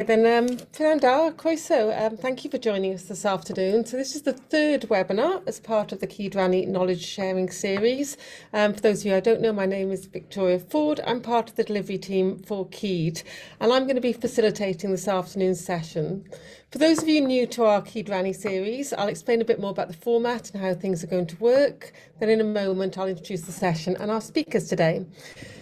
Fernanda, croeso. Thank you for joining us this afternoon. So this is the third webinar as part of the Cydrannu Knowledge Sharing Series. For those of you who don't know, my name is Victoria Ford. I'm part of the delivery team for Cyd, and I'm going to be facilitating this afternoon's session. For those of you new to our Cydrannu series, I'll explain a bit more about the format and how things are going to work. Then in a moment, I'll introduce the session and our speakers today.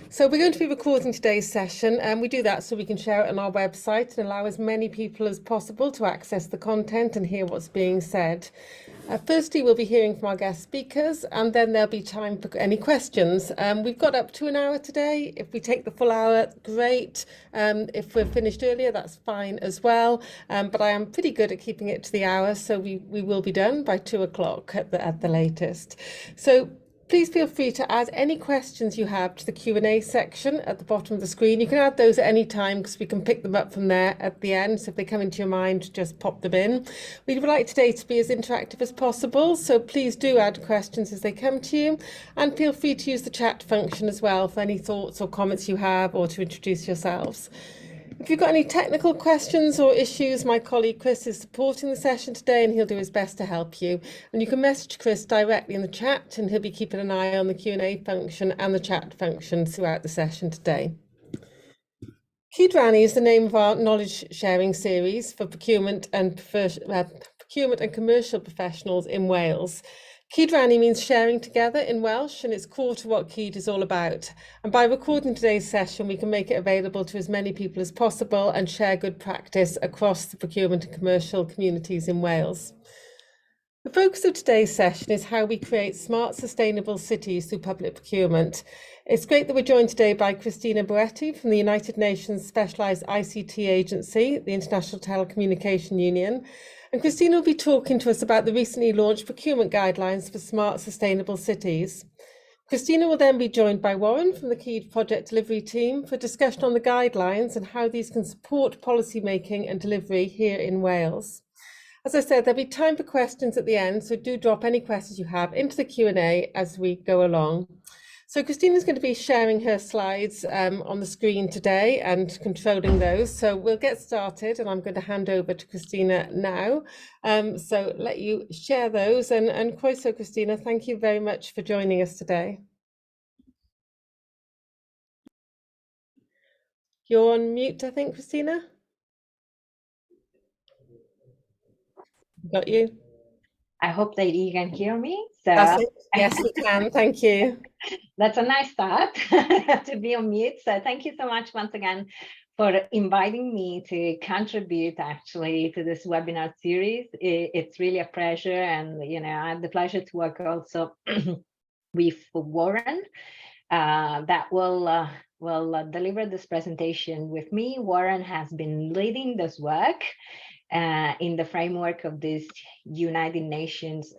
So we're going to be recording today's session, and we do that so we can share it on our website and allow as many people as possible to access the content and hear what's being said. Firstly, we'll be hearing from our guest speakers, and then there'll be time for any questions. We've got up to an hour today. If we take the full hour, great. If we're finished earlier, that's fine as well. But I am pretty good at keeping it to the hour, so we will be done by 2 o'clock at the latest. So please feel free to add any questions you have to the Q&A section at the bottom of the screen. You can add those at any time because we can pick them up from there at the end. So if they come into your mind, just pop them in. We would like today to be as interactive as possible, so please do add questions as they come to you. And feel free to use the chat function as well for any thoughts or comments you have, or to introduce yourselves. If you've got any technical questions or issues, my colleague Chris is supporting the session today, and he'll do his best to help you. And you can message Chris directly in the chat, and he'll be keeping an eye on the Q&A function and the chat function throughout the session today. Cydrannu is the name of our knowledge sharing series for procurement and commercial professionals in Wales. Cydrannu means sharing together in Welsh, and it's core to what Cyd is all about. And by recording today's session, we can make it available to as many people as possible and share good practice across the procurement and commercial communities in Wales. The focus of today's session is how we create smart, sustainable cities through public procurement. It's great that we're joined today by Cristina Boetti from the United Nations Specialised ICT Agency, the International Telecommunication Union. And Cristina will be talking to us about the recently launched procurement guidelines for smart, sustainable cities. Cristina will then be joined by Warren from the Cyd project delivery team for discussion on the guidelines and how these can support policy making and delivery here in Wales. As I said, there'll be time for questions at the end, so do drop any questions you have into the Q&A as we go along. So Christina's going to be sharing her slides on the screen today and controlling those. So we'll get started, and I'm going to hand over to Cristina now. So let you share those. And croeso, Cristina, thank you very much for joining us today. You're on mute, I think, Cristina. Got you. I hope that you can hear me. So yes, we can. Thank you. That's a nice start to be on mute. So thank you so much once again for inviting me to contribute actually to this webinar series. It's really a pleasure, and I had the pleasure to work also with Warren that will deliver this presentation with me. Warren has been leading this work in the framework of this United Nations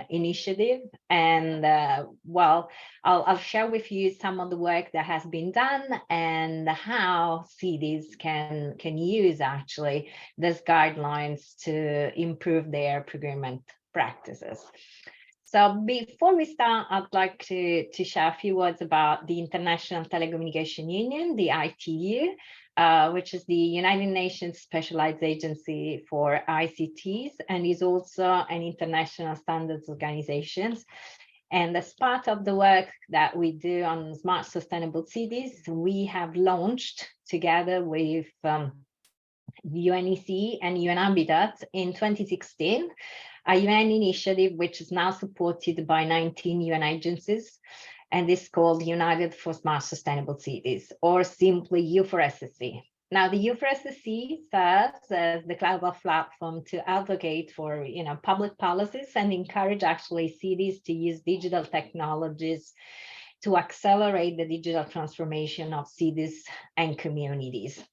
initiative. And I'll share with you some of the work that has been done and how cities can use actually these guidelines to improve their procurement practices. So before we start, I'd like to share a few words about the International Telecommunication Union, the ITU, which is the United Nations Specialized Agency for ICTs, and is also an international standards organization. And as part of the work that we do on smart sustainable cities, we have launched together with UNEC and UN Habitat in 2016, a UN initiative which is now supported by 19 UN agencies, and is called United for Smart Sustainable Cities, or simply U4SSC. Now, the U4SSC serves as the global platform to advocate for public policies and encourage actually cities to use digital technologies to accelerate the digital transformation of cities and communities.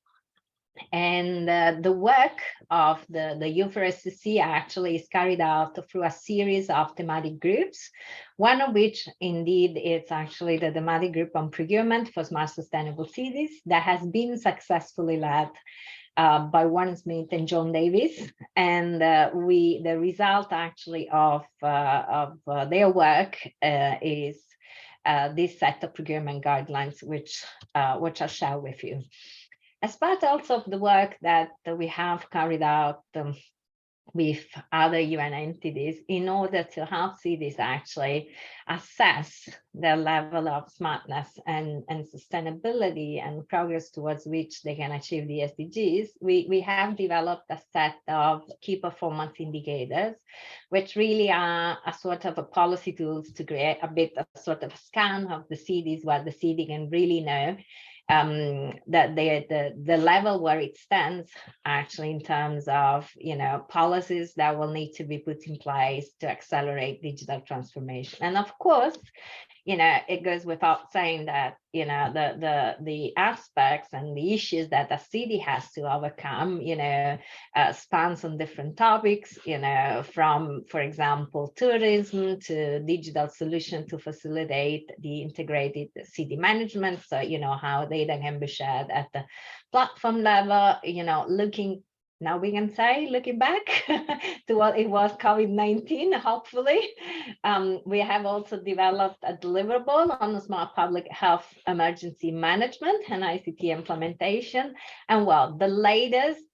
And the work of the U4SSC actually is carried out through a series of thematic groups, one of which indeed is actually the thematic group on procurement for smart sustainable cities that has been successfully led by Warren Smith and John Davis. And the result actually of their work is this set of procurement guidelines, which I'll share with you. as part also of the work that we have carried out with other UN entities in order to help cities actually assess their level of smartness and sustainability and progress towards which they can achieve the SDGs, we have developed a set of key performance indicators, which really are a sort of a policy tools to create a bit of sort of a scan of the cities where the city can really know that the level where it stands actually in terms of policies that will need to be put in place to accelerate digital transformation. And of course, it goes without saying that the aspects and the issues that a city has to overcome spans on different topics, from, for example, tourism to digital solution to facilitate the integrated city management. So how data can be shared at the platform level, now we can say, looking back to what it was COVID-19, hopefully. We have also developed a deliverable on the smart public health emergency management and ICT implementation. And well, the latest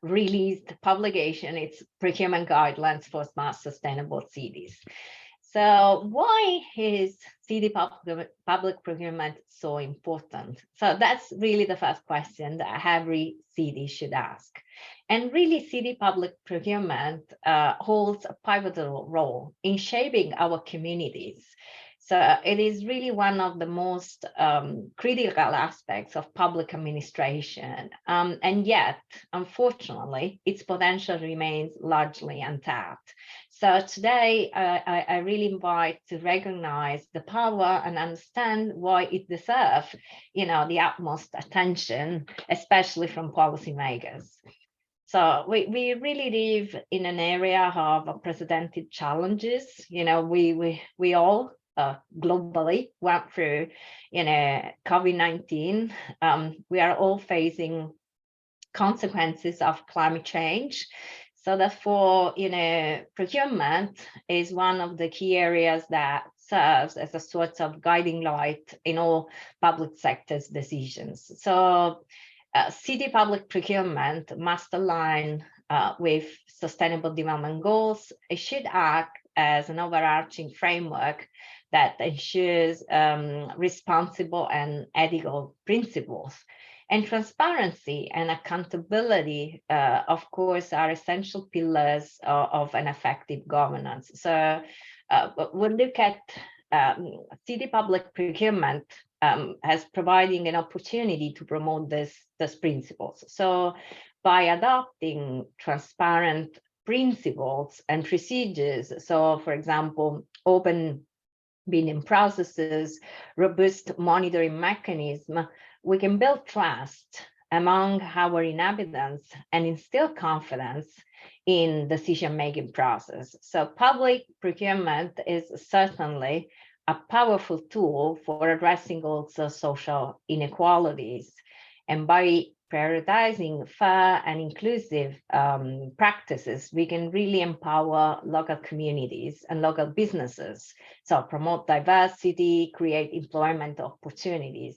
released publication, it's procurement guidelines for smart sustainable cities. So why is city public procurement so important? So that's really the first question that every city should ask. And really, city public procurement holds a pivotal role in shaping our communities. So it is really one of the most critical aspects of public administration. And yet, unfortunately, its potential remains largely untapped. So today, I really invite to recognize the power and understand why it deserves, the utmost attention, especially from policymakers. So we really live in an area of unprecedented challenges. We all globally went through, COVID-19. We are all facing consequences of climate change. So therefore, procurement is one of the key areas that serves as a sort of guiding light in all public sector's decisions. So city public procurement must align with sustainable development goals. It should act as an overarching framework that ensures responsible and ethical principles. And transparency and accountability, of course, are essential pillars of an effective governance. So we'll look at city public procurement as providing an opportunity to promote these principles. So by adopting transparent principles and procedures, so for example, open bidding processes, robust monitoring mechanism, we can build trust among our inhabitants and instill confidence in decision-making process. So public procurement is certainly a powerful tool for addressing also social inequalities. And by prioritizing fair and inclusive practices, we can really empower local communities and local businesses. So promote diversity, create employment opportunities.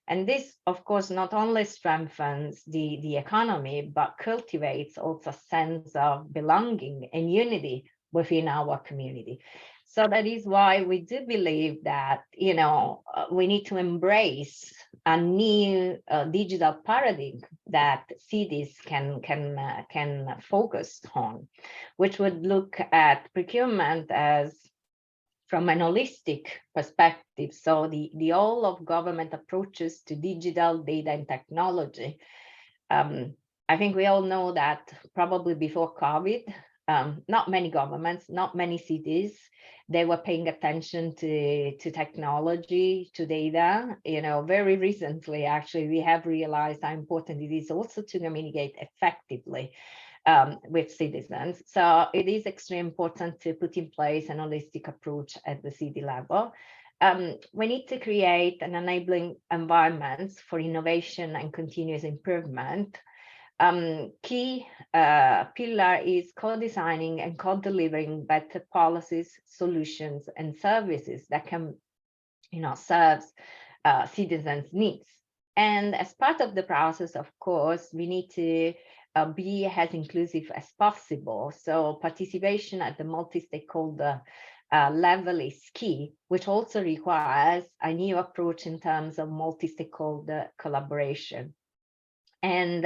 And this, of course, not only strengthens the economy, but cultivates also a sense of belonging and unity within our community. So that is why we do believe that, we need to embrace a new digital paradigm that cities can focus on, which would look at procurement as from an holistic perspective. So the all of government approaches to digital data and technology. I think we all know that probably before COVID, not many governments, not many cities, they were paying attention to technology, to data. Very recently, actually, we have realized how important it is also to communicate effectively with citizens. So it is extremely important to put in place an holistic approach at the city level. We need to create an enabling environment for innovation and continuous improvement. Key pillar is co-designing and co-delivering better policies, solutions, and services that can, serve citizens' needs. And as part of the process, of course, we need to be as inclusive as possible. So participation at the multi-stakeholder level is key, which also requires a new approach in terms of multi-stakeholder collaboration. And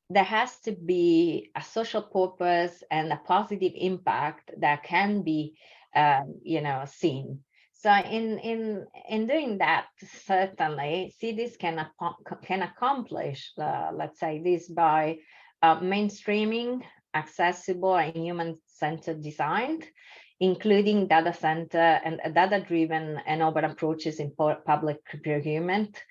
there has to be a social purpose and a positive impact that can be, seen. So in doing that, certainly, cities can accomplish, let's say, this by mainstreaming accessible and human-centered design, including data center and data-driven and open approaches in public procurement.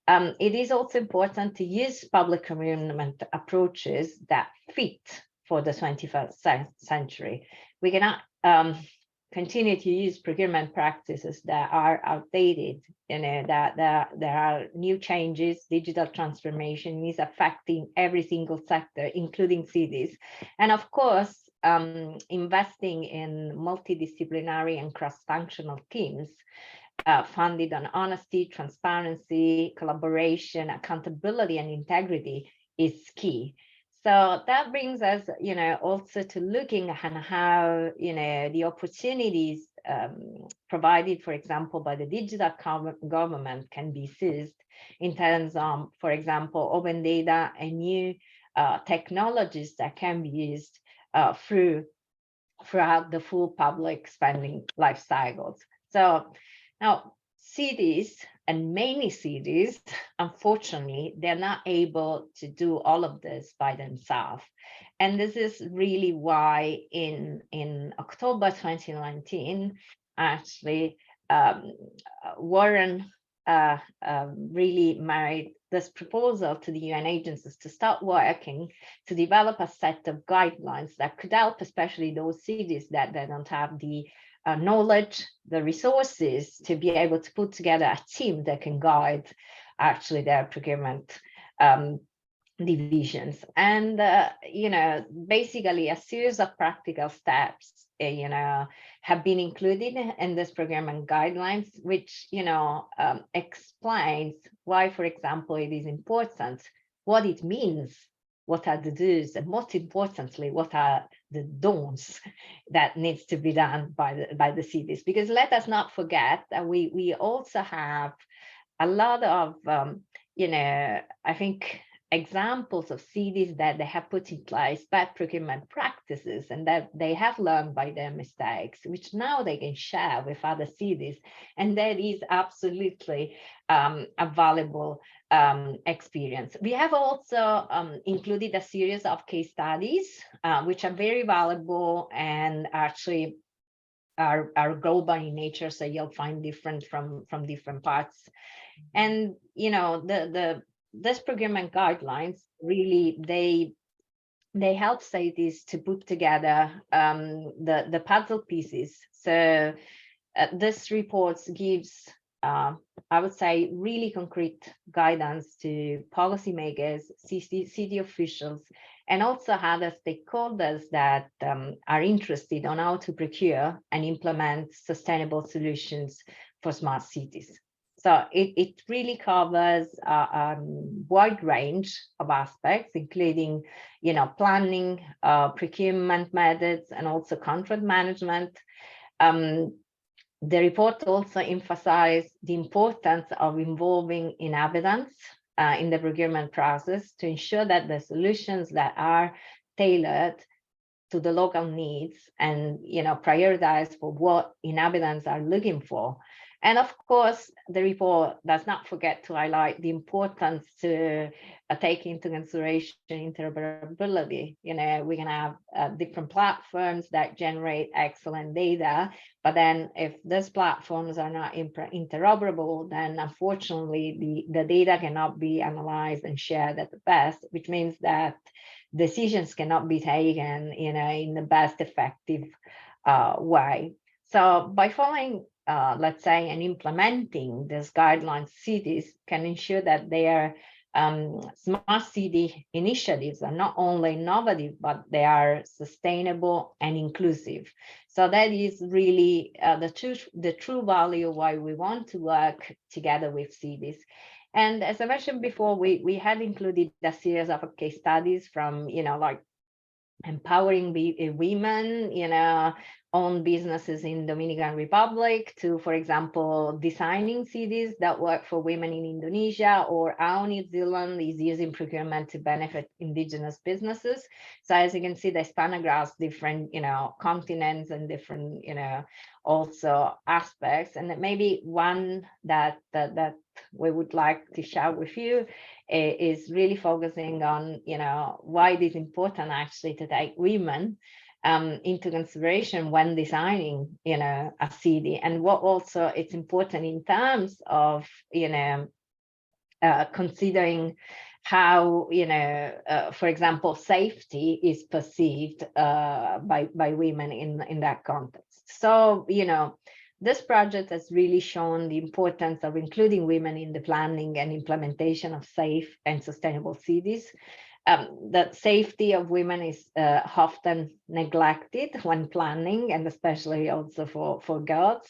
It is also important to use public procurement approaches that fit for the 21st century. We cannot continue to use procurement practices that are outdated. That there are new changes. Digital transformation is affecting every single sector, including cities. And of course, investing in multidisciplinary and cross-functional teams funded on honesty, transparency, collaboration, accountability, and integrity is key. So that brings us, also to looking at how, the opportunities provided, for example, by the digital government can be seized in terms of, for example, open data and new technologies that can be used throughout the full public spending life cycles. So now, cities and many cities, unfortunately, they're not able to do all of this by themselves. And this is really why in October 2019, actually, Warren really made this proposal to the UN agencies to start working to develop a set of guidelines that could help, especially those cities that they don't have the knowledge, the resources to be able to put together a team that can guide actually their procurement divisions. And, basically a series of practical steps, have been included in this procurement guidelines, which, explains why, for example, it is important, what it means, what are the do's, and most importantly, what are the don'ts that needs to be done by the cities. Because let us not forget that we also have a lot of, I think, examples of cities that they have put in place bad procurement practices and that they have learned by their mistakes, which now they can share with other cities. And that is absolutely a valuable experience. We have also included a series of case studies, which are very valuable and actually are global in nature, so you'll find different from different parts. And this procurement guidelines really they help cities to put together the puzzle pieces. So this report gives I would say really concrete guidance to policymakers, city officials, and also other stakeholders that are interested on how to procure and implement sustainable solutions for smart cities. So it really covers a wide range of aspects, including, planning, procurement methods, and also contract management. The report also emphasized the importance of involving inhabitants in the procurement process to ensure that the solutions that are tailored to the local needs and prioritize for what inhabitants are looking for. And of course, the report does not forget to highlight the importance to take into consideration interoperability. We can have different platforms that generate excellent data, but then if these platforms are not interoperable, then unfortunately the data cannot be analyzed and shared at the best, which means that decisions cannot be taken in the best effective way. So by following let's say, and implementing these guidelines, cities can ensure that their smart city initiatives are not only innovative, but they are sustainable and inclusive. So that is really the true value why we want to work together with cities. And as I mentioned before, we had included a series of case studies from, like empowering women, own businesses in Dominican Republic to, for example, designing cities that work for women in Indonesia, or how New Zealand is using procurement to benefit indigenous businesses. So as you can see, they span across different, continents and different, also aspects. And maybe one that we would like to share with you is really focusing on, why it is important actually to take women into consideration when designing, a city, and what also it's important in terms of, considering how, for example, safety is perceived by women in that context. So, this project has really shown the importance of including women in the planning and implementation of safe and sustainable cities. That safety of women is often neglected when planning, and especially also for girls.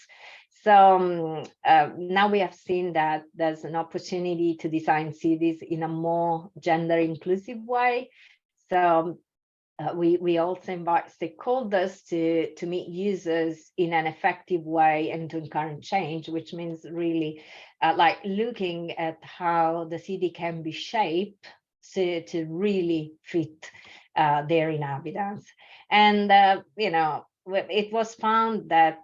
So now we have seen that there's an opportunity to design cities in a more gender inclusive way. So we also invite stakeholders to meet users in an effective way and to encourage change, which means really like looking at how the city can be shaped to really fit their inhabitants. And, it was found that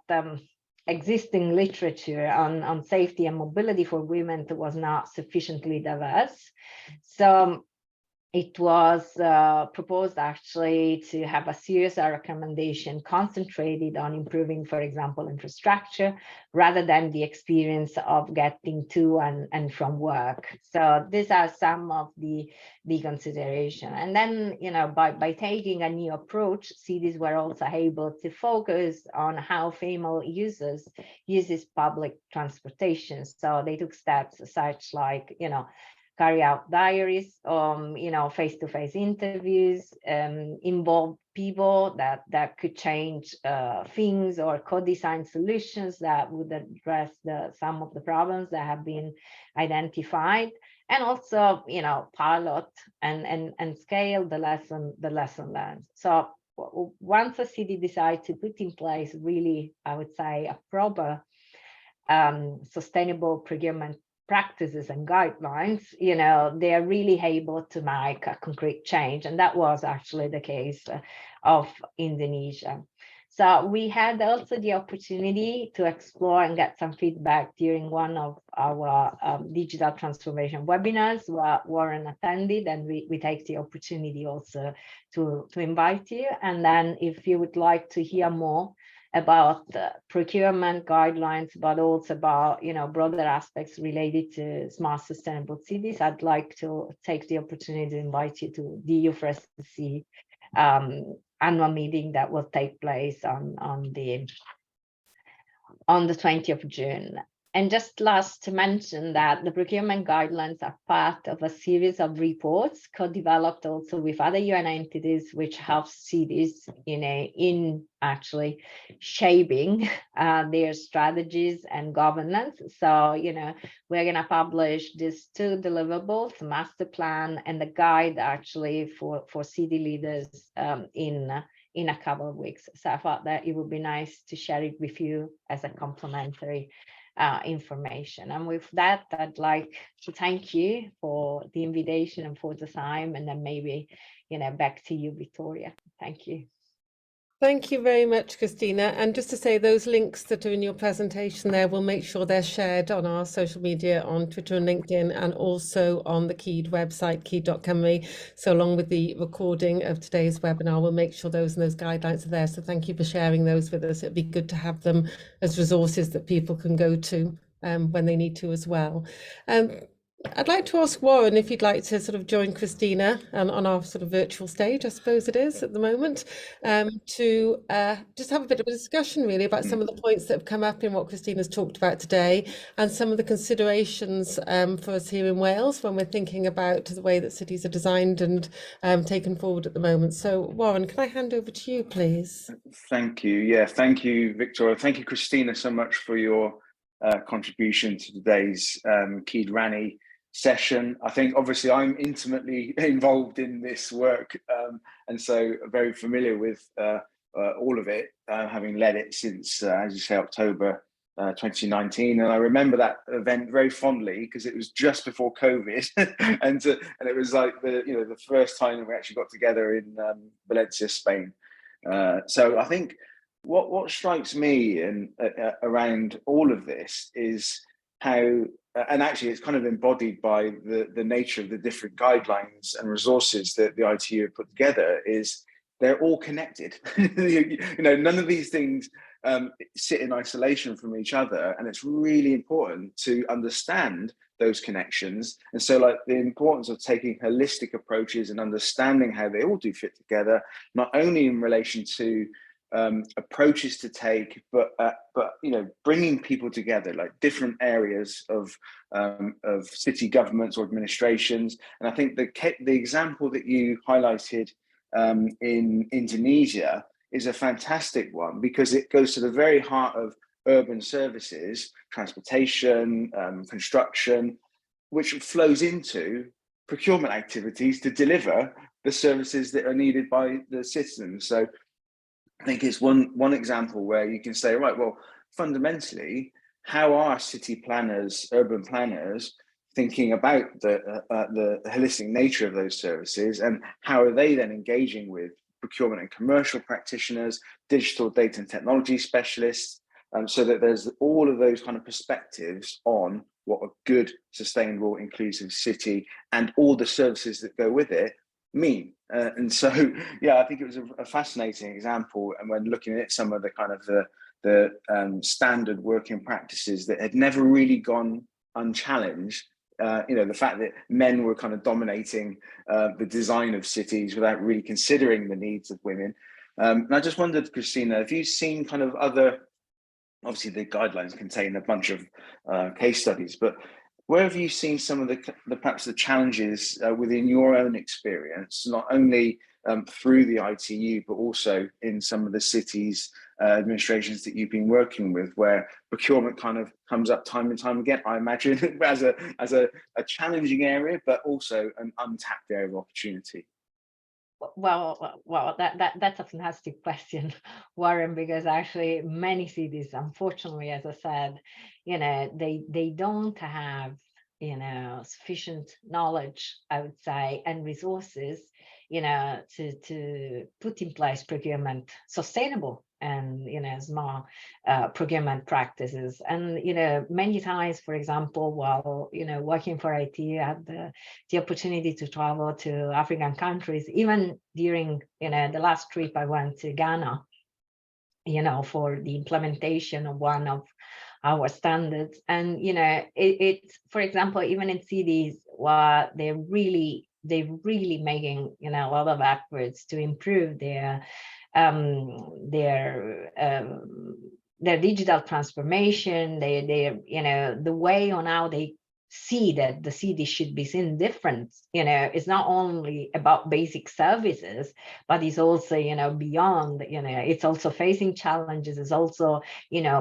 existing literature on safety and mobility for women was not sufficiently diverse. So it was proposed actually to have a series of recommendations concentrated on improving, for example, infrastructure, rather than the experience of getting to and from work. So these are some of the consideration. And then, by taking a new approach, cities were also able to focus on how female users uses public transportation. So they took steps such like, carry out diaries, face-to-face interviews, involve people that could change things, or co-design solutions that would address some of the problems that have been identified, and also, pilot and scale the lesson learned. So once a city decides to put in place really, I would say, a proper sustainable procurement practices and guidelines, they are really able to make a concrete change. And that was actually the case of Indonesia. So we had also the opportunity to explore and get some feedback during one of our digital transformation webinars where Warren attended, and we take the opportunity also to invite you. And then if you would like to hear more about procurement guidelines, but also about, broader aspects related to smart sustainable cities, I'd like to take the opportunity to invite you to the EU4SC annual meeting that will take place on the 20th of June. And just last to mention that the procurement guidelines are part of a series of reports co-developed also with other UN entities, which helps cities in actually shaping their strategies and governance. So, we're going to publish these two deliverables, master plan and the guide actually for city leaders in a couple of weeks. So I thought that it would be nice to share it with you as a complementary information. And with that, I'd like to thank you for the invitation and for the time, and then maybe, back to you, Victoria. Thank you. Thank you very much, Christina. And just to say, those links that are in your presentation there, we'll make sure they're shared on our social media, on Twitter and LinkedIn, and also on the KEED website, keed.cymru. So along with the recording of today's webinar, we'll make sure those guidelines are there. So thank you for sharing those with us. It'd be good to have them as resources that people can go to when they need to as well. I'd like to ask Warren if you'd like to sort of join Christina on our sort of virtual stage, I suppose it is at the moment, to just have a bit of a discussion really about some of the points that have come up in what Christina's talked about today, and some of the considerations for us here in Wales when we're thinking about the way that cities are designed and taken forward at the moment. So Warren, can I hand over to you, please? Thank you. Yeah, thank you, Victoria. Thank you, Christina, so much for your contribution to today's Cydrannu session. I think obviously I'm intimately involved in this work, and so very familiar with all of it, having led it since, as you say, October 2019. And I remember that event very fondly because it was just before COVID, and it was like the first time that we actually got together in Valencia, Spain. So I think what strikes me and around all of this is how, and actually it's kind of embodied by the nature of the different guidelines and resources that the ITU have put together, is they're all connected. None of these things sit in isolation from each other, and it's really important to understand those connections. And so, like, the importance of taking holistic approaches and understanding how they all do fit together, not only in relation to approaches to take, but bringing people together, like different areas of city governments or administrations. And I think the example that you highlighted in Indonesia is a fantastic one, because it goes to the very heart of urban services, transportation, construction, which flows into procurement activities to deliver the services that are needed by the citizens. So I think it's one example where you can say, right, well, fundamentally, how are city planners, urban planners thinking about the holistic nature of those services, and how are they then engaging with procurement and commercial practitioners, digital data and technology specialists, so that there's all of those kind of perspectives on what a good, sustainable, inclusive city and all the services that go with it mean. And so, yeah, I think it was a fascinating example. And when looking at some of the kind of the standard working practices that had never really gone unchallenged, the fact that men were kind of dominating the design of cities without really considering the needs of women. And I just wondered, Christina, have you seen kind of other, obviously the guidelines contain a bunch of case studies, but where have you seen some of the perhaps the challenges within your own experience, not only through the ITU, but also in some of the cities, administrations that you've been working with, where procurement kind of comes up time and time again, I imagine, as a challenging area, but also an untapped area of opportunity? Well, that's a fantastic question, Warren, because actually many cities, unfortunately, as I said, they don't have, sufficient knowledge, I would say, and resources, to put in place procurement, sustainable and, small procurement practices. And, many times, for example, while, working for IT, I had the opportunity to travel to African countries. Even during, the last trip I went to Ghana, for the implementation of one of our standards. And, it's, for example, even in cities where they're really making, a lot of efforts to improve their digital transformation, the way on how they see that the city should be seen different. It's not only about basic services, but it's also, beyond, it's also facing challenges, it's also,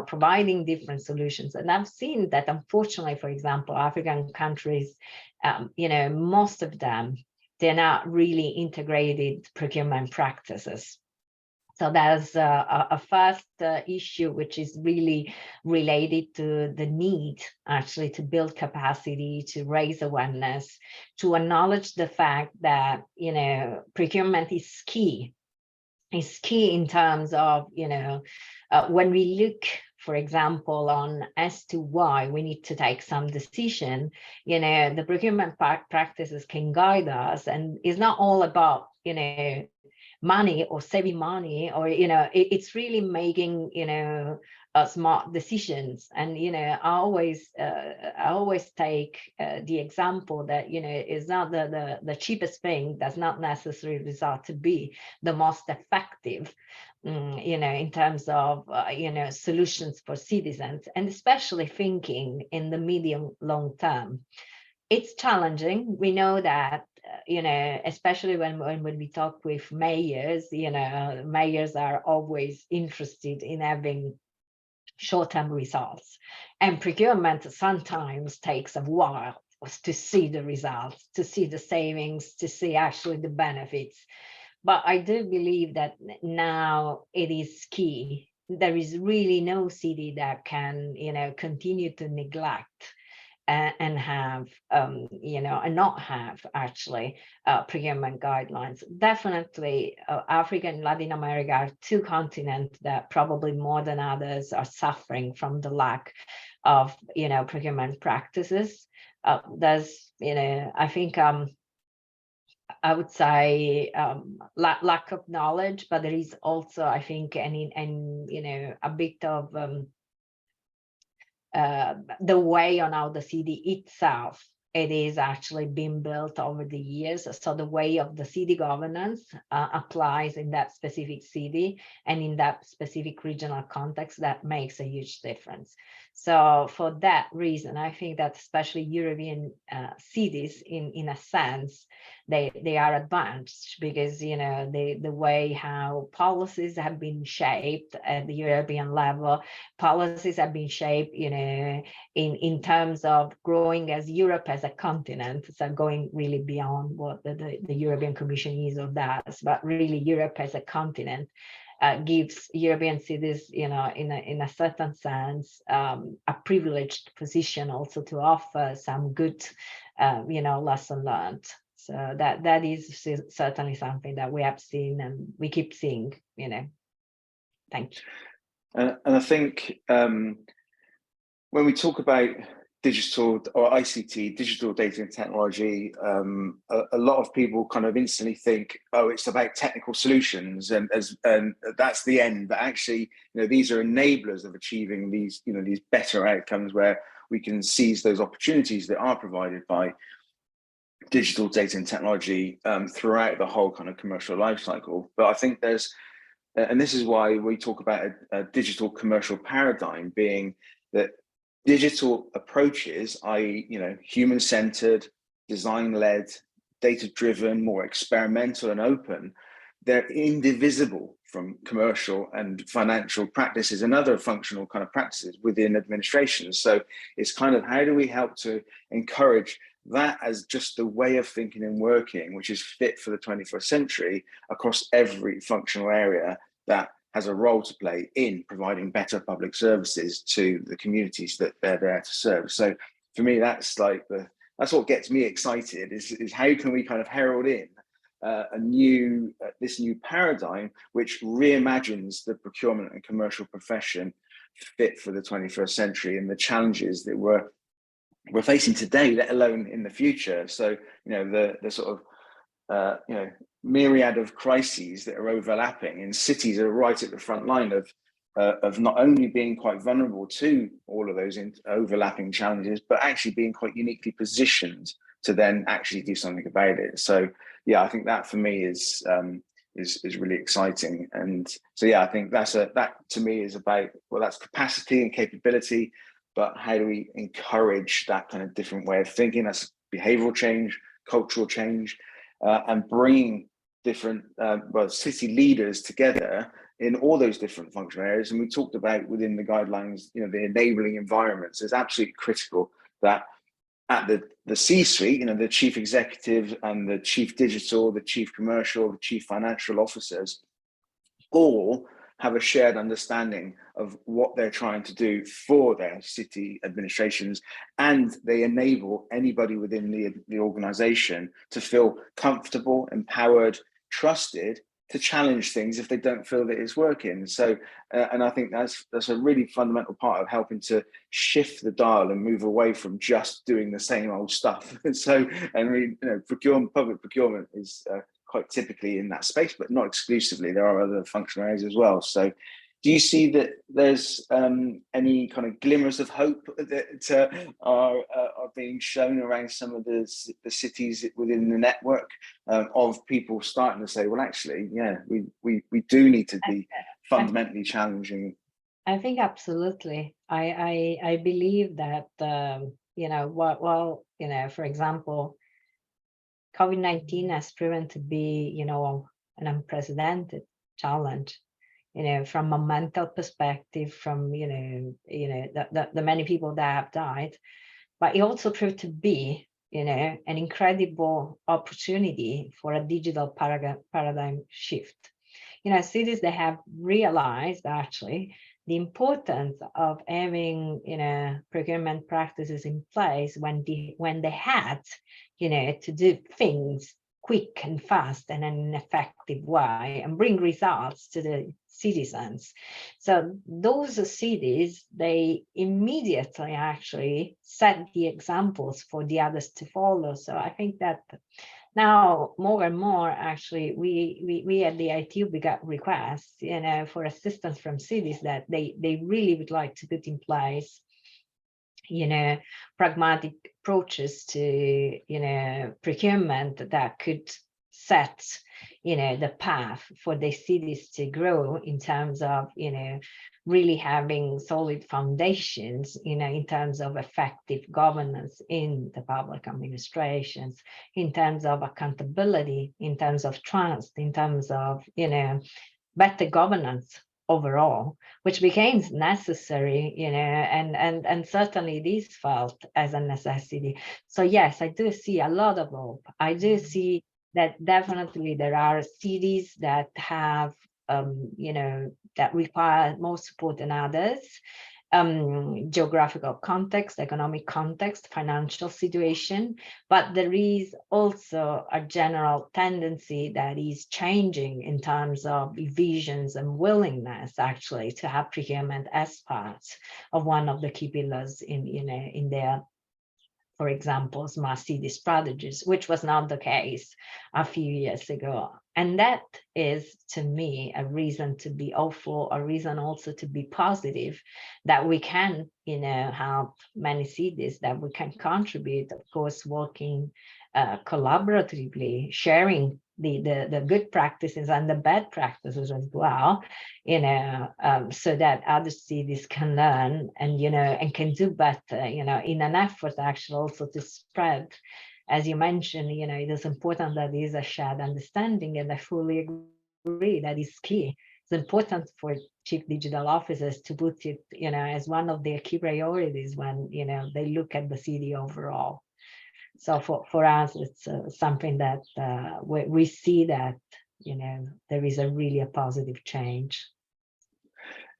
providing different solutions. And I've seen that, unfortunately, for example, African countries, most of them, they're not really integrated procurement practices. So there's a first issue, which is really related to the need actually to build capacity, to raise awareness, to acknowledge the fact that, procurement is key. It's key in terms of, when we look, for example, on as to why we need to take some decision, the procurement practices can guide us, and it's not all about, money or saving money, or it's really making smart decisions. And I always take the example that is not the cheapest thing does not necessarily result to be the most effective, in terms of solutions for citizens, and especially thinking in the medium long term. It's challenging. We know that, especially when we talk with mayors, mayors are always interested in having short-term results, and procurement sometimes takes a while was to see the results, to see the savings, to see actually the benefits. But I do believe that now it is key. There is really no city that can, continue to neglect and have, and not have actually procurement guidelines. Definitely, Africa and Latin America are two continents that probably more than others are suffering from the lack of, procurement practices. There's, I think, I would say lack of knowledge, but there is also, I think, a bit of the way on how the city itself it is actually being built over the years. So the way of the city governance applies in that specific city and in that specific regional context. That makes a huge difference. So for that reason, I think that especially European cities, in a sense, they are advanced, because the way how policies have been shaped at the European level, policies have been shaped in terms of growing as Europe as a continent, so going really beyond what the European Commission is or does, but really Europe as a continent gives European cities, in a certain sense, a privileged position also to offer some good, lesson learned. So that is certainly something that we have seen and we keep seeing. Thank you. And I think when we talk about digital or ICT, digital data and technology, a lot of people kind of instantly think, oh, it's about technical solutions and that's the end. But actually, these are enablers of achieving these, these better outcomes, where we can seize those opportunities that are provided by digital data and technology throughout the whole kind of commercial life cycle. But I think there's, and this is why we talk about a digital commercial paradigm, being that digital approaches, i.e., human-centered, design-led, data-driven, more experimental and open, they're indivisible from commercial and financial practices and other functional kind of practices within administrations. So it's kind of, how do we help to encourage that as just the way of thinking and working, which is fit for the 21st century across every functional area that has a role to play in providing better public services to the communities that they're there to serve. So for me, that's like that's what gets me excited, is how can we kind of herald in this new paradigm which reimagines the procurement and commercial profession fit for the 21st century and the challenges that we're facing today, let alone in the future. So the sort of myriad of crises that are overlapping, and cities are right at the front line of not only being quite vulnerable to all of those overlapping challenges, but actually being quite uniquely positioned to then actually do something about it. So yeah, I think that for me is really exciting. And so yeah, I think that to me is about, well, that's capacity and capability, but how do we encourage that kind of different way of thinking? That's behavioral change, cultural change, and bringing different city leaders together in all those different functional areas. And we talked about within the guidelines, the enabling environments is absolutely critical that at the C-suite, the chief executive and the chief digital, the chief commercial, the chief financial officers all have a shared understanding of what they're trying to do for their city administrations, and they enable anybody within the organization to feel comfortable, empowered, trusted to challenge things if they don't feel that it's working. So, and I think that's a really fundamental part of helping to shift the dial and move away from just doing the same old stuff. So, and public procurement is quite typically in that space, but not exclusively. There are other functional areas as well. So do you see that there's any kind of glimmers of hope that are being shown around some of the cities within the network of people starting to say, well, actually, yeah, we do need to be fundamentally challenging? I think absolutely. I believe that, for example, COVID-19 has proven to be, an unprecedented challenge, from a mental perspective, from, the many people that have died, but it also proved to be an incredible opportunity for a digital paradigm shift. Cities, they have realized actually the importance of having, procurement practices in place when they had, to do things quick and fast and in an effective way and bring results to the citizens. So those cities, they immediately actually set the examples for the others to follow. So I think that now more and more, actually, we at the ITU, we got requests, for assistance from cities that they really would like to put in place, pragmatic approaches to, procurement that could set, the path for the cities to grow in terms of, really having solid foundations, in terms of effective governance in the public administrations, in terms of accountability, in terms of trust, in terms of, better governance overall, which became necessary, and certainly this felt as a necessity. So yes, I do see a lot of hope. I do see that definitely there are cities that have, that require more support than others. Geographical context, economic context, financial situation, but there is also a general tendency that is changing in terms of visions and willingness actually to have procurement as part of one of the key pillars in their, for example, smart city strategies, which was not the case a few years ago. And that is, to me, a reason to be hopeful, a reason also to be positive, that we can, help many cities, that we can contribute, of course, working collaboratively, sharing the good practices and the bad practices as well, so that other cities can learn and, and can do better, in an effort actually also to spread. As you mentioned, it is important that there is a shared understanding, and I fully agree that is key. It's important for chief digital officers to put it, as one of their key priorities when, they look at the city overall. So for us, it's something that we see that, there is a positive change.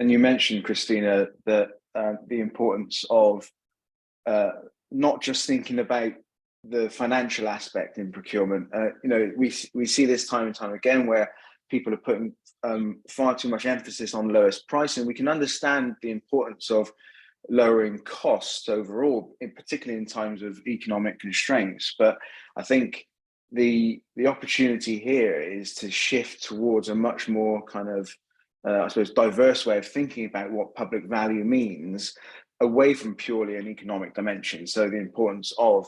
And you mentioned, Christina, that the importance of not just thinking about the financial aspect in procurement. We see this time and time again where people are putting far too much emphasis on lowest price, and we can understand the importance of lowering costs overall, particularly in times of economic constraints. But I think the opportunity here is to shift towards a much more kind of, I suppose, diverse way of thinking about what public value means, away from purely an economic dimension. So the importance of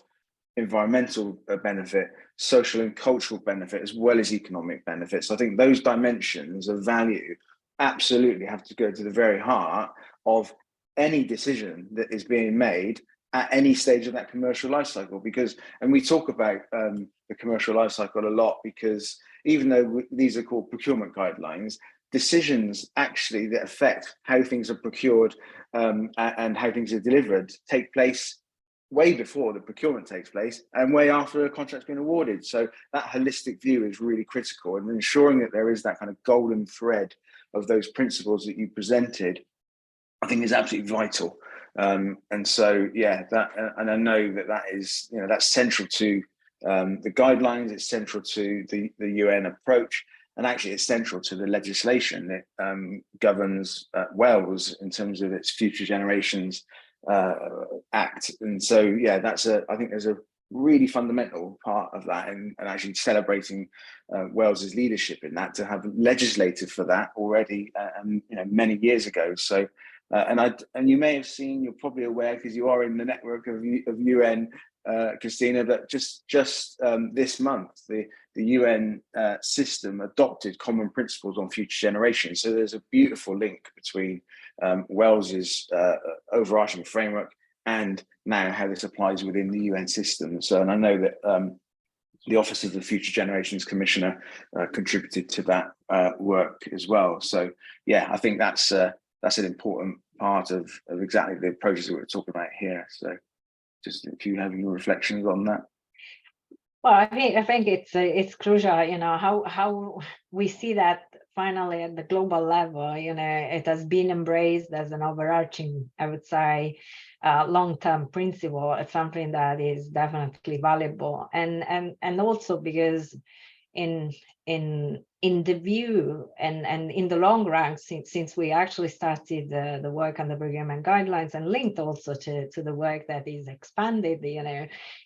environmental benefit, social and cultural benefit, as well as economic benefits. I think those dimensions of value absolutely have to go to the very heart of any decision that is being made at any stage of that commercial life cycle. Because, and we talk about the commercial life cycle a lot, because even though these are called procurement guidelines, decisions actually that affect how things are procured and how things are delivered take place way before the procurement takes place and way after a contract's been awarded. So that holistic view is really critical, and ensuring that there is that kind of golden thread of those principles that you presented, I think, is absolutely vital. And so, yeah, that, and I know that is, that's central to the guidelines. It's central to the UN approach, and actually it's central to the legislation that governs Wales in terms of its Future Generations Act. And so, yeah, I think there's a really fundamental part of that, and actually celebrating Wales's leadership in that, to have legislated for that already, many years ago. So, and you may have seen, you're probably aware because you are in the network of UN, Christina, that just this month the UN system adopted common principles on future generations. So there's a beautiful link between Wales's overarching framework and now how this applies within the UN system. So, and I know that the Office of the Future Generations Commissioner contributed to that work as well. So, yeah, I think that's an important part of exactly the approaches that we're talking about here. So, just if you have your reflections on that. Well, I think it's crucial, how we see that finally at the global level, it has been embraced as an overarching, I would say, long-term principle. It's something that is definitely valuable, and also because in in the view and in the long run, since we actually started the work on the procurement guidelines and linked also to the work that is expanded,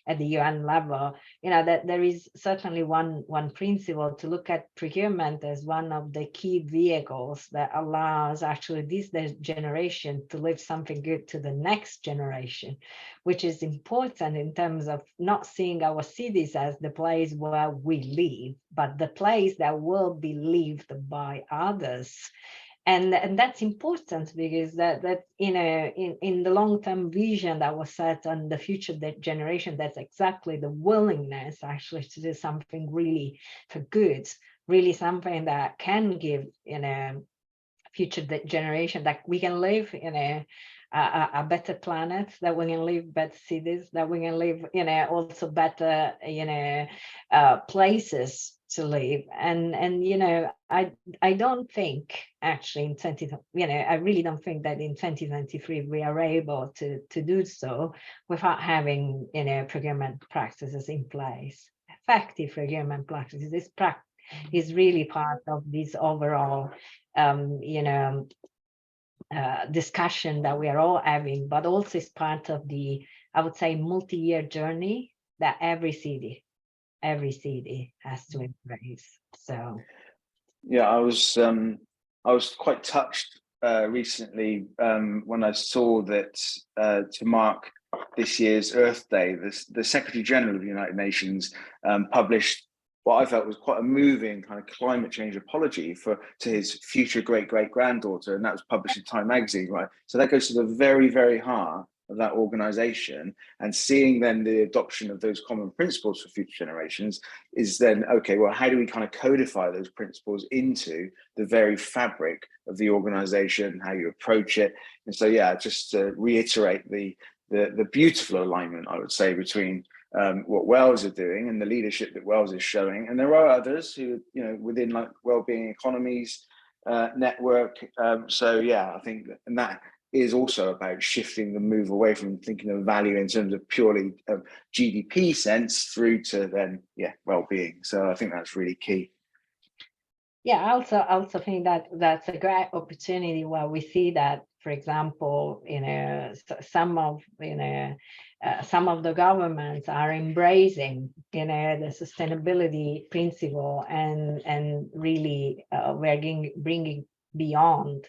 at the UN level, that there is certainly one principle to look at procurement as one of the key vehicles that allows actually this generation to leave something good to the next generation, which is important in terms of not seeing our cities as the place where we live, but the place that will be lived by others. And that's important because that in the long-term vision that was set on the future generation, that's exactly the willingness actually to do something really for good, really something that can give future generation that we can live in a better planet, that we can live better cities, that we can live also better places to live. And I don't think actually in I really don't think that in 2023 we are able to do so without having procurement practices in place. Effective procurement practices is really part of this overall discussion that we are all having, but also is part of the, I would say, multi-year journey that every city has to embrace. So yeah, I was quite touched recently when I saw that to mark this year's Earth Day, the Secretary General of the United Nations published what I felt was quite a moving kind of climate change apology to his future great-great-granddaughter, and that was published in Time magazine, right? So that goes to the very, very heart of that organization, and seeing then the adoption of those common principles for future generations is then, okay, well, how do we kind of codify those principles into the very fabric of the organization, how you approach it? And so, yeah, just to reiterate the beautiful alignment, I would say, between what Wales are doing and the leadership that Wales is showing. And there are others who, within like Wellbeing Economies network. So yeah, I think and that is also about shifting the move away from thinking of value in terms of purely GDP sense through to then, well-being. So I think that's really key. Yeah, I also think that that's a great opportunity where we see that, for example, some of the governments are embracing the sustainability principle and really we're bringing beyond,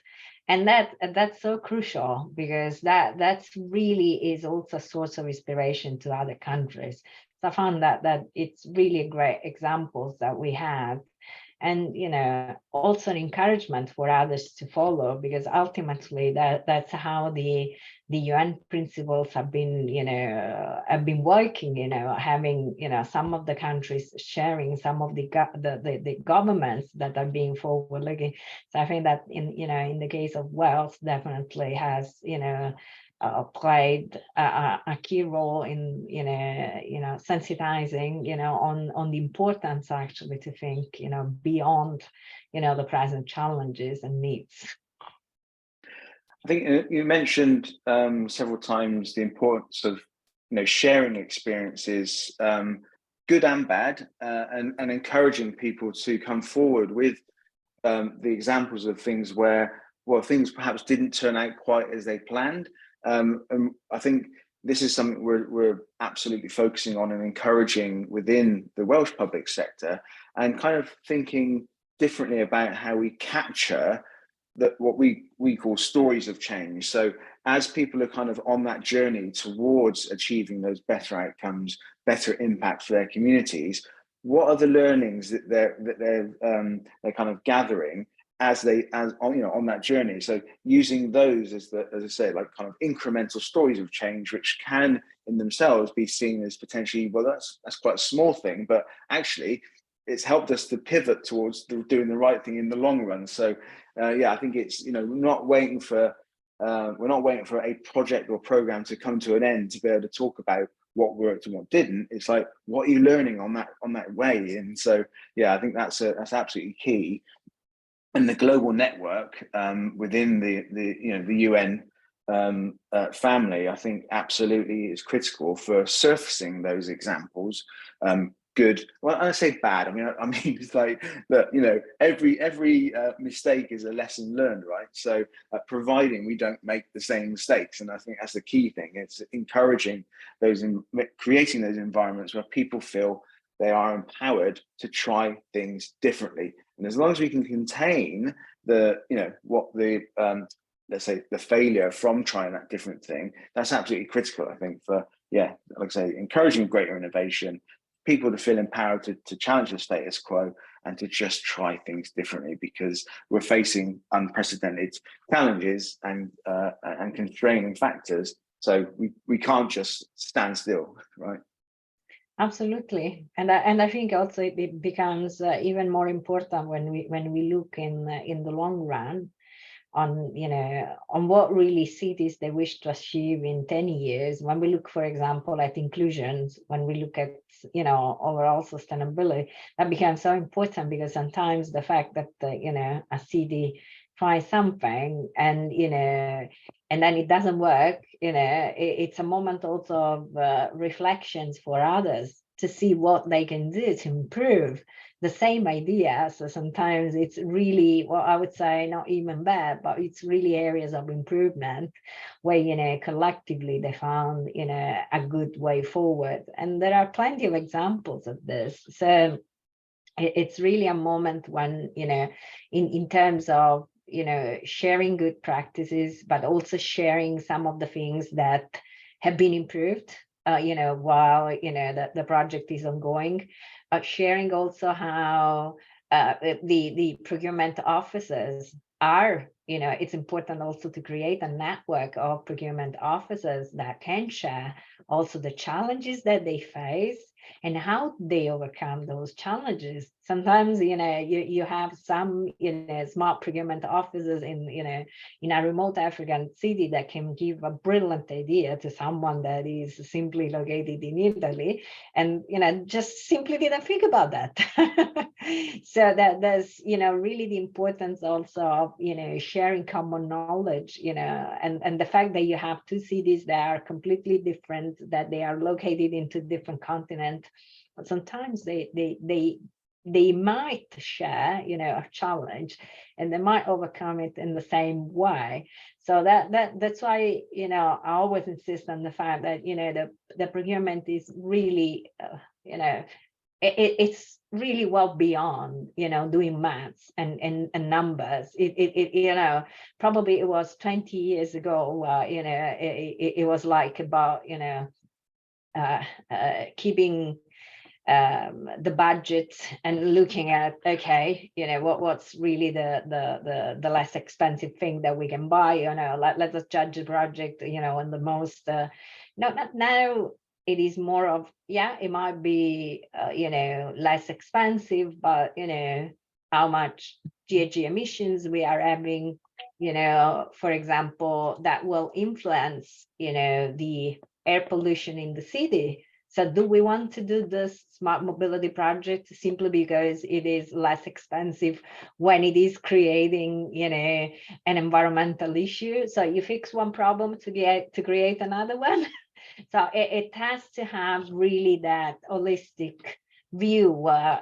and that's so crucial because that's really is also a source of inspiration to other countries. So I found that it's really great examples that we have. And also an encouragement for others to follow, because ultimately that's how the UN principles have been working, having some of the countries sharing some of the governments that are being forward looking. So I think that in the case of Wales definitely has played a key role in sensitizing on the importance actually to think beyond the present challenges and needs. I think you mentioned several times the importance of sharing experiences, good and bad, and encouraging people to come forward with the examples of things where things perhaps didn't turn out quite as they planned. And I think this is something we're absolutely focusing on and encouraging within the Welsh public sector, and kind of thinking differently about how we capture what we call stories of change. So as people are kind of on that journey towards achieving those better outcomes, better impact for their communities, what are the learnings that they're kind of gathering as on that journey? So using those as I say, like kind of incremental stories of change, which can in themselves be seen as potentially, well, that's quite a small thing, but actually it's helped us to pivot towards doing the right thing in the long run. So yeah, I think it's we're not waiting for a project or program to come to an end to be able to talk about what worked and what didn't. It's like, what are you learning on that way? And so, yeah, I think that's absolutely key. And the global network within the UN family, I think absolutely is critical for surfacing those examples. Good. Well, I say bad. I mean it's like that. Every mistake is a lesson learned, right? So, providing we don't make the same mistakes, and I think that's the key thing. It's encouraging creating those environments where people feel they are empowered to try things differently. And as long as we can contain let's say the failure from trying that different thing, that's absolutely critical, I think, for, like I say, encouraging greater innovation, people to feel empowered to challenge the status quo and to just try things differently, because we're facing unprecedented challenges and constraining factors. So we can't just stand still, right? Absolutely, and I think also it becomes even more important when we look in the long run on what really cities they wish to achieve in 10 years. When we look, for example, at inclusions, when we look at overall sustainability, that becomes so important, because sometimes the fact that a city tries something and and then it doesn't work, it's a moment also of reflections for others to see what they can do to improve the same idea. So sometimes it's really, well, I would say not even bad, but it's really areas of improvement where collectively they found a good way forward. And there are plenty of examples of this. So it's really a moment when in terms of sharing good practices, but also sharing some of the things that have been improved while the project is ongoing, sharing also how the procurement officers are, it's important also to create a network of procurement officers that can share also the challenges that they face and how they overcome those challenges. Sometimes you have some smart procurement officers in a remote African city that can give a brilliant idea to someone that is simply located in Italy, and just simply didn't think about that. So that there's really the importance also of sharing common knowledge, and the fact that you have two cities that are completely different, that they are located into different continents. But sometimes they might share a challenge, and they might overcome it in the same way. So that's why I always insist on the fact that the procurement is really it's really well beyond doing maths and numbers. It probably it was 20 years ago it was like about keeping the budget and looking at, okay, what's really the less expensive thing that we can buy. Let us judge the project on the most now it is more of, it might be less expensive, but how much GHG emissions we are having, for example, that will influence the air pollution in the city. So do we want to do this smart mobility project simply because it is less expensive when it is creating, an environmental issue? So you fix one problem to create another one. So it has to have really that holistic view where,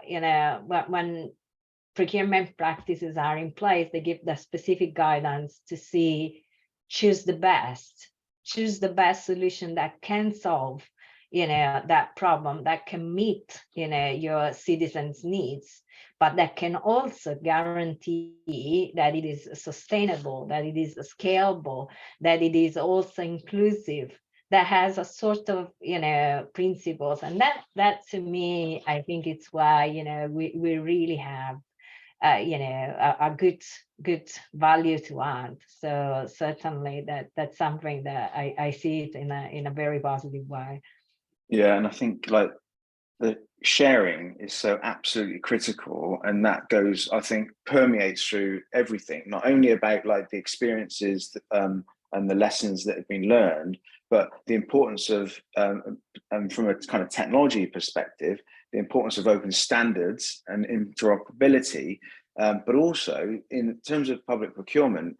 when procurement practices are in place, they give the specific guidance to choose the best solution that can solve that problem, that can meet your citizens' needs, but that can also guarantee that it is sustainable, that it is scalable, that it is also inclusive, that has a sort of principles. And that to me, I think it's why we really have a good value to add. So certainly that's something that I see it in a very positive way. Yeah, and I think like the sharing is so absolutely critical, and that goes, I think, permeates through everything, not only about like the experiences and the lessons that have been learned, but the importance of, from a kind of technology perspective, the importance of open standards and interoperability, but also in terms of public procurement,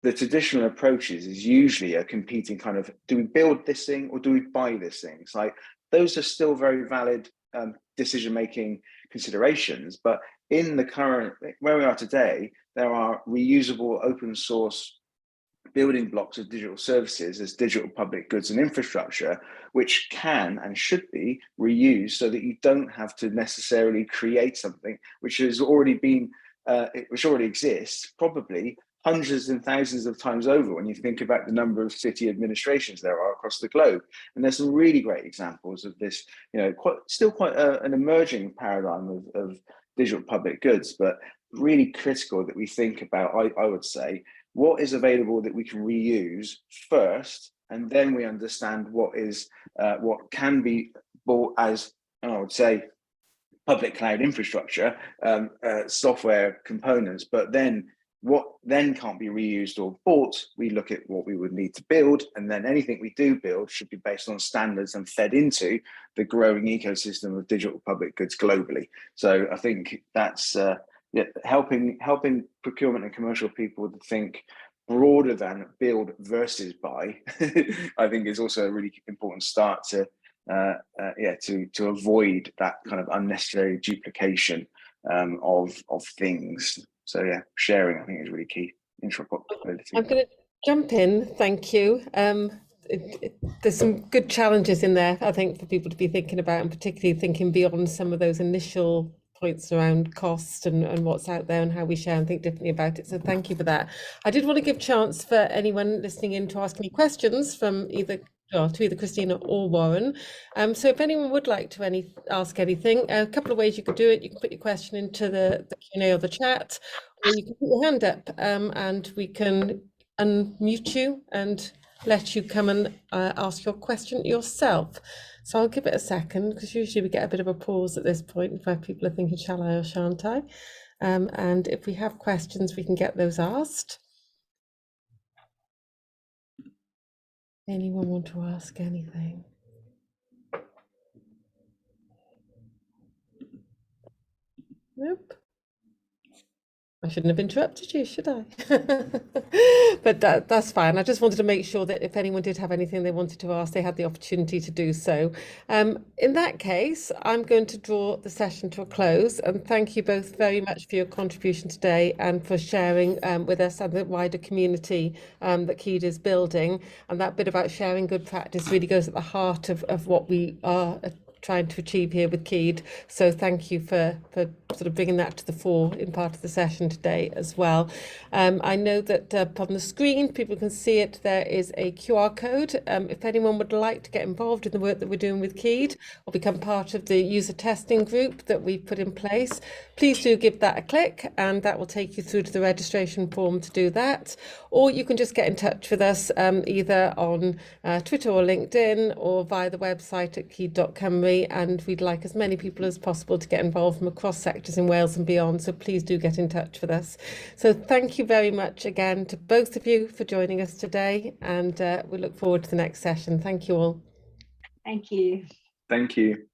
the traditional approaches is usually a competing kind of, do we build this thing or do we buy this thing? It's like, those are still very valid decision-making considerations, but in the current, where we are today, there are reusable open source building blocks of digital services as digital public goods and infrastructure, which can and should be reused so that you don't have to necessarily create something which has already been, which already exists, probably hundreds and thousands of times over when you think about the number of city administrations there are across the globe. And there's some really great examples of this, you know, still quite an emerging paradigm of digital public goods, but really critical that we think about, I would say, what is available that we can reuse first, and then we understand what is what can be bought as, I would say, public cloud infrastructure, software components, but then what then can't be reused or bought, we look at what we would need to build, and then anything we do build should be based on standards and fed into the growing ecosystem of digital public goods globally. So I think that's helping procurement and commercial people to think broader than build versus buy. I think is also a really important start to to avoid that kind of unnecessary duplication of things. So yeah, sharing I think is really key. Interoperability. I'm going to jump in. Thank you. There's some good challenges in there, I think, for people to be thinking about, and particularly thinking beyond some of those initial points around cost and what's out there and how we share and think differently about it. So thank you for that. I did want to give chance for anyone listening in to ask any questions from either Christina or Warren. So if anyone would like to ask anything, a couple of ways you could do it. You can put your question into the Q&A or the chat, or you can put your hand up and we can unmute you and let you come and ask your question yourself. So I'll give it a second, because usually we get a bit of a pause at this point where people are thinking, shall I or shan't I? And if we have questions, we can get those asked. Anyone want to ask anything? Nope. I shouldn't have interrupted you, should I? But that's fine. I just wanted to make sure that if anyone did have anything they wanted to ask, they had the opportunity to do so. In that case, I'm going to draw the session to a close, and thank you both very much for your contribution today and for sharing with us and the wider community that Keed is building. And that bit about sharing good practice really goes at the heart of what we are trying to achieve here with Keed. So thank you for sort of bringing that to the fore in part of the session today as well. I know that up on the screen, people can see it, there is a QR code. If anyone would like to get involved in the work that we're doing with Keed or become part of the user testing group that we've put in place, please do give that a click, and that will take you through to the registration form to do that. Or you can just get in touch with us either on Twitter or LinkedIn or via the website at keed.cymru. And we'd like as many people as possible to get involved from across sectors in Wales and beyond, so please do get in touch with us. So thank you very much again to both of you for joining us today, and we look forward to the next session. Thank you all. Thank you. Thank you.